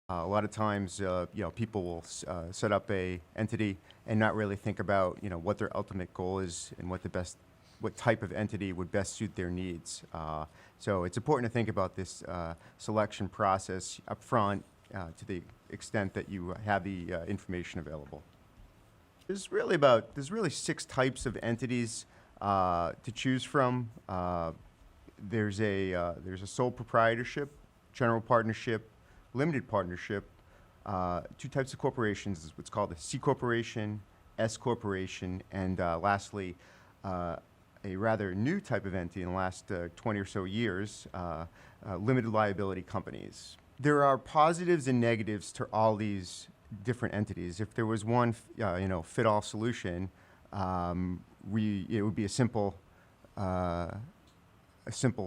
A lot of times, people will set up a entity and not really think about, what their ultimate goal is and what type of entity would best suit their needs. So it's important to think about this selection process up front to the extent that you have the information available. There's really 6 types of entities to choose from. There's a sole proprietorship, general partnership, limited partnership, 2 types of corporations is what's called a C corporation, S corporation, and lastly, a rather new type of entity in the last 20 or so years, limited liability companies. There are positives and negatives to all these different entities. If there was one, fit-all solution, it would be a simple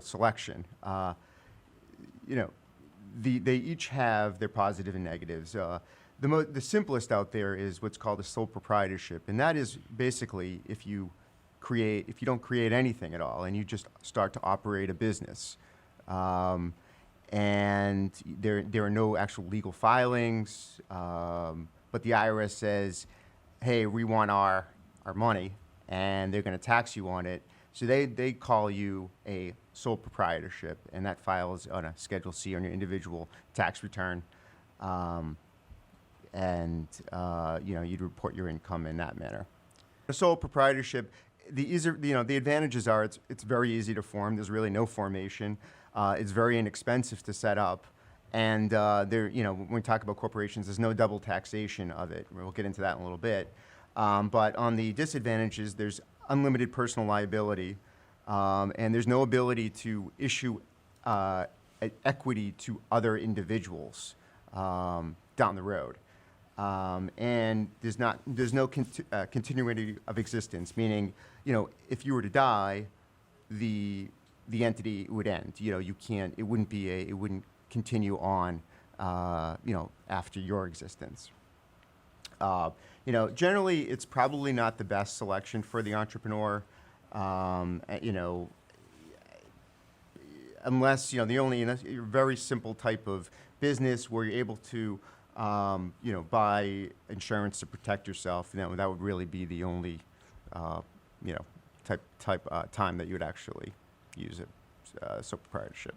selection. They each have their positive and negatives. The simplest out there is what's called a sole proprietorship, and that is basically if you don't create anything at all and you just start to operate a business, and there are no actual legal filings, but the IRS says, hey, we want our money, and they're going to tax you on it. So they call you a sole proprietorship, and that files on a Schedule C on your individual tax return, you'd report your income in that manner. A sole proprietorship, the advantages are it's very easy to form. There's really no formation. It's very inexpensive to set up, and when we talk about corporations, there's no double taxation of it. We'll get into that in a little bit. But on the disadvantages, there's unlimited personal liability, and there's no ability to issue equity to other individuals down the road. And there's no continuity of existence, meaning, if you were to die, the entity would end. It wouldn't continue on, after your existence. Generally, it's probably not the best selection for the entrepreneur, unless, a very simple type of business where you're able to, buy insurance to protect yourself. That would really be the only, time that you would actually use it, sole proprietorship.